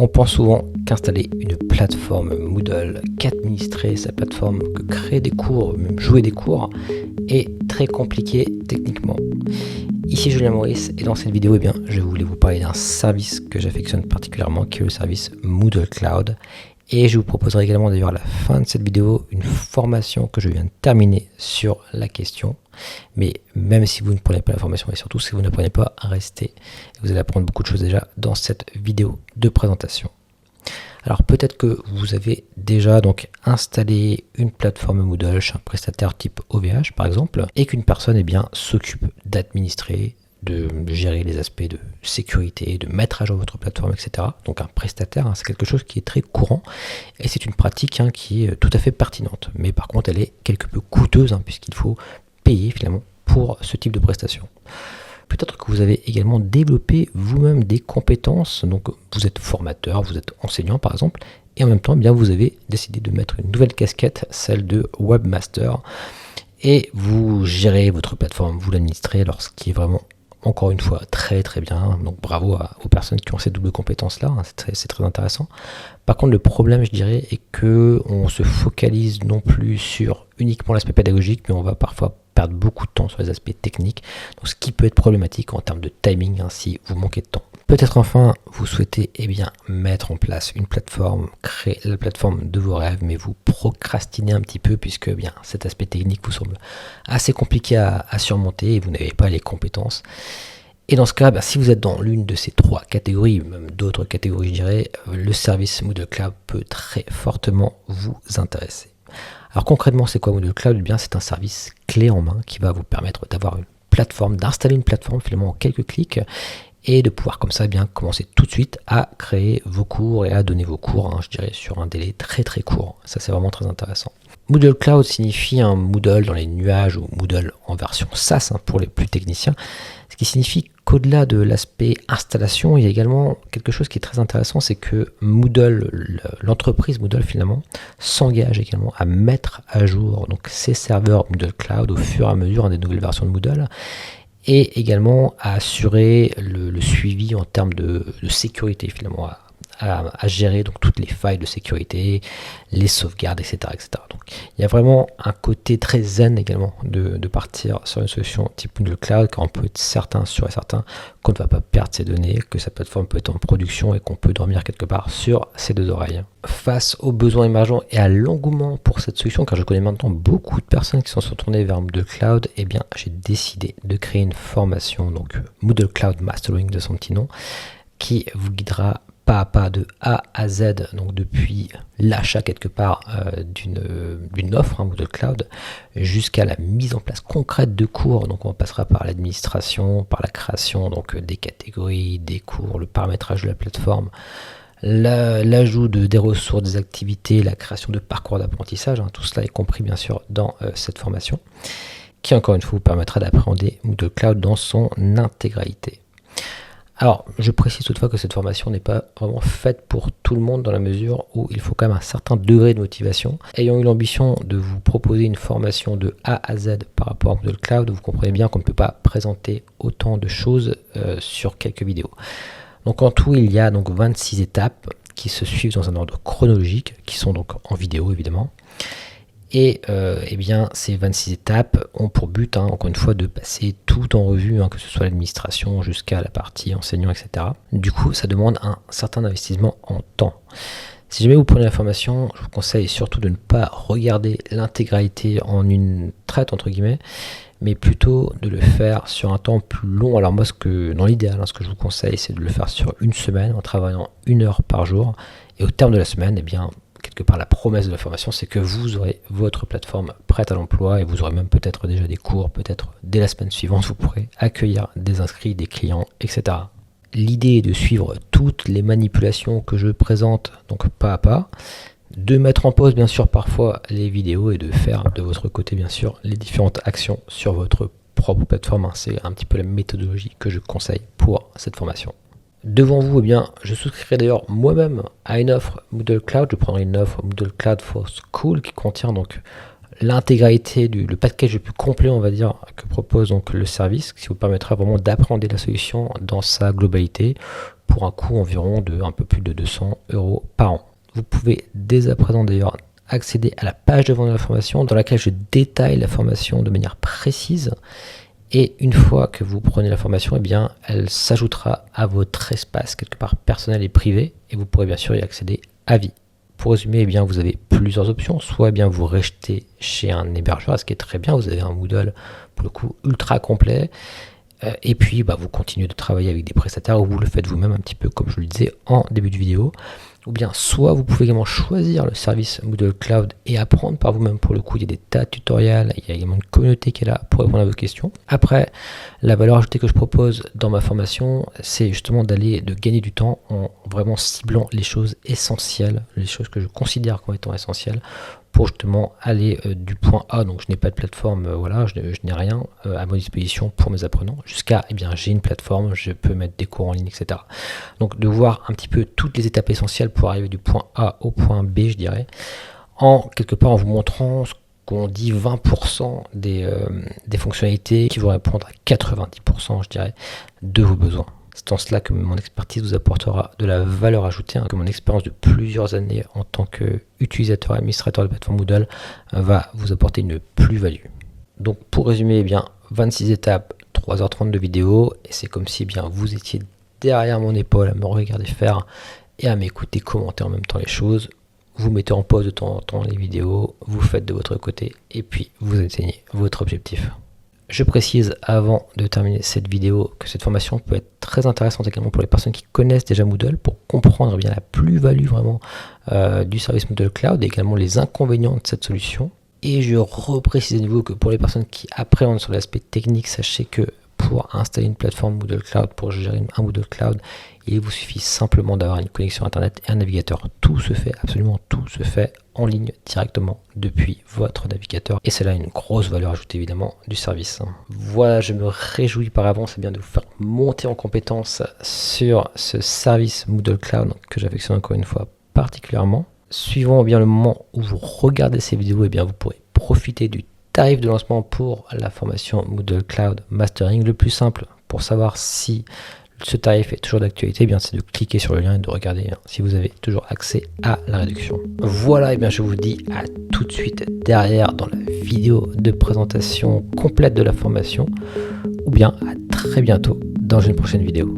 On pense souvent qu'installer une plateforme Moodle, qu'administrer sa plateforme, que créer des cours, même jouer des cours, est très compliqué techniquement. Ici Julien Maurice et dans cette vidéo, je voulais vous parler d'un service que j'affectionne particulièrement, qui est le service Moodle Cloud. Et je vous proposerai également d'ailleurs à la fin de cette vidéo une formation que je viens de terminer sur la question. Mais même si vous ne prenez pas la formation et surtout si vous ne prenez pas, restez. Vous allez apprendre beaucoup de choses déjà dans cette vidéo de présentation. Alors peut-être que vous avez déjà donc installé une plateforme Moodle chez un prestataire type OVH par exemple, et qu'une personne s'occupe d'administrer, de gérer les aspects de sécurité, de mettre à jour votre plateforme, etc. Donc un prestataire, c'est quelque chose qui est très courant et c'est une pratique qui est tout à fait pertinente. Mais par contre, elle est quelque peu coûteuse puisqu'il faut payer finalement pour ce type de prestation. Peut-être que vous avez également développé vous-même des compétences, donc vous êtes formateur, vous êtes enseignant par exemple, et en même temps, vous avez décidé de mettre une nouvelle casquette, celle de webmaster, et vous gérez votre plateforme, vous l'administrez, alors ce qui est vraiment encore une fois très très bien, donc bravo aux personnes qui ont ces doubles compétences là, c'est très intéressant. Par contre le problème je dirais est que on se focalise non plus sur uniquement l'aspect pédagogique, mais on va parfois perdre beaucoup de temps sur les aspects techniques, donc ce qui peut être problématique en termes de timing si vous manquez de temps. Peut-être enfin vous souhaitez mettre en place une plateforme, créer la plateforme de vos rêves, mais vous procrastinez un petit peu puisque cet aspect technique vous semble assez compliqué à surmonter et vous n'avez pas les compétences. Et dans ce cas, si vous êtes dans l'une de ces trois catégories, même d'autres catégories je dirais, le service Moodle Cloud peut très fortement vous intéresser. Alors concrètement c'est quoi Moodle Cloud ? C'est un service clé en main qui va vous permettre d'avoir une plateforme, d'installer une plateforme finalement en quelques clics, et de pouvoir comme ça commencer tout de suite à créer vos cours et à donner vos cours, je dirais sur un délai très très court. Ça c'est vraiment très intéressant. Moodle Cloud signifie un Moodle dans les nuages ou Moodle en version SaaS pour les plus techniciens, ce qui signifie qu'au-delà de l'aspect installation, il y a également quelque chose qui est très intéressant, c'est que Moodle, l'entreprise Moodle finalement, s'engage également à mettre à jour donc ses serveurs Moodle Cloud au fur et à mesure des nouvelles versions de Moodle, et également à assurer le suivi en termes de sécurité finalement, à gérer donc toutes les failles de sécurité, les sauvegardes, etc., etc. Donc il y a vraiment un côté très zen également de partir sur une solution type Moodle Cloud, car on peut être sûr et certain qu'on ne va pas perdre ses données, que sa plateforme peut être en production et qu'on peut dormir quelque part sur ses deux oreilles. Face aux besoins émergents et à l'engouement pour cette solution, car je connais maintenant beaucoup de personnes qui sont tournées vers Moodle Cloud, j'ai décidé de créer une formation, donc Moodle Cloud Mastering de son petit nom, qui vous guidera pas à pas de A à Z, donc depuis l'achat quelque part d'une offre Moodle Cloud jusqu'à la mise en place concrète de cours. Donc on passera par l'administration, par la création donc des catégories, des cours, le paramétrage de la plateforme, l'ajout des ressources, des activités, la création de parcours d'apprentissage. Tout cela est compris bien sûr dans cette formation qui encore une fois vous permettra d'appréhender Moodle Cloud dans son intégralité. Alors, je précise toutefois que cette formation n'est pas vraiment faite pour tout le monde dans la mesure où il faut quand même un certain degré de motivation. Ayant eu l'ambition de vous proposer une formation de A à Z par rapport à Moodle Cloud, vous comprenez bien qu'on ne peut pas présenter autant de choses sur quelques vidéos. Donc en tout, il y a donc 26 étapes qui se suivent dans un ordre chronologique, qui sont donc en vidéo évidemment. Et ces 26 étapes ont pour but, encore une fois, de passer tout en revue, que ce soit l'administration jusqu'à la partie enseignant, etc. Du coup, ça demande un certain investissement en temps. Si jamais vous prenez la formation, je vous conseille surtout de ne pas regarder l'intégralité en une traite, entre guillemets, mais plutôt de le faire sur un temps plus long. Alors moi, dans l'idéal, ce que je vous conseille, c'est de le faire sur une semaine, en travaillant 1 heure par jour. Et au terme de la semaine, quelque part la promesse de la formation, c'est que vous aurez votre plateforme prête à l'emploi et vous aurez même peut-être déjà des cours, peut-être dès la semaine suivante, vous pourrez accueillir des inscrits, des clients, etc. L'idée est de suivre toutes les manipulations que je présente, donc pas à pas, de mettre en pause bien sûr parfois les vidéos et de faire de votre côté bien sûr les différentes actions sur votre propre plateforme. C'est un petit peu la méthodologie que je conseille pour cette formation. Devant vous, je souscrirai d'ailleurs moi-même à une offre Moodle Cloud. Je prendrai une offre Moodle Cloud for School qui contient donc l'intégralité le package le plus complet, on va dire, que propose donc le service, qui vous permettra vraiment d'appréhender la solution dans sa globalité, pour un coût environ de un peu plus de 200 € par an. Vous pouvez dès à présent d'ailleurs accéder à la page de vente de la formation dans laquelle je détaille la formation de manière précise. Et une fois que vous prenez la formation, eh bien, elle s'ajoutera à votre espace quelque part personnel et privé et vous pourrez bien sûr y accéder à vie. Pour résumer, eh bien, vous avez plusieurs options. Soit eh bien, vous restez chez un hébergeur, ce qui est très bien, vous avez un Moodle pour le coup ultra complet. Et puis vous continuez de travailler avec des prestataires ou vous le faites vous-même un petit peu comme je le disais en début de vidéo. Ou bien soit vous pouvez également choisir le service Moodle Cloud et apprendre par vous-même. Pour le coup, il y a des tas de tutoriels, il y a également une communauté qui est là pour répondre à vos questions. Après, la valeur ajoutée que je propose dans ma formation, c'est justement de gagner du temps en vraiment ciblant les choses essentielles, les choses que je considère comme étant essentielles pour justement aller du point A. Donc je n'ai pas de plateforme, je n'ai rien à ma disposition pour mes apprenants, jusqu'à j'ai une plateforme, je peux mettre des cours en ligne, etc. Donc de voir un petit peu toutes les étapes essentielles pour arriver du point A au point B, je dirais, quelque part en vous montrant ce qu'on dit 20% des fonctionnalités qui vont répondre à 90%, je dirais, de vos besoins. C'est en cela que mon expertise vous apportera de la valeur ajoutée, que mon expérience de plusieurs années en tant qu'utilisateur et administrateur de plateforme Moodle va vous apporter une plus-value. Donc pour résumer, 26 étapes, 3h30 de vidéo, et c'est comme si vous étiez derrière mon épaule à me regarder faire et à m'écouter commenter en même temps les choses. Vous mettez en pause de temps en temps les vidéos, vous faites de votre côté, et puis vous atteignez votre objectif. Je précise avant de terminer cette vidéo que cette formation peut être très intéressante également pour les personnes qui connaissent déjà Moodle pour comprendre la plus-value vraiment du service Moodle Cloud et également les inconvénients de cette solution. Et je reprécise à nouveau que pour les personnes qui appréhendent sur l'aspect technique, sachez que pour installer une plateforme Moodle Cloud, pour gérer un Moodle Cloud, il vous suffit simplement d'avoir une connexion internet et un navigateur. Tout se fait, absolument tout se fait en ligne directement depuis votre navigateur. Et c'est là une grosse valeur ajoutée évidemment du service. Voilà, je me réjouis par avance de vous faire monter en compétence sur ce service Moodle Cloud que j'affectionne encore une fois particulièrement. Suivant le moment où vous regardez ces vidéos, vous pourrez profiter du tarif de lancement pour la formation Moodle Cloud Mastering. Le plus simple pour savoir si ce tarif est toujours d'actualité, c'est de cliquer sur le lien et de regarder si vous avez toujours accès à la réduction. Voilà, je vous dis à tout de suite derrière dans la vidéo de présentation complète de la formation, ou bien à très bientôt dans une prochaine vidéo.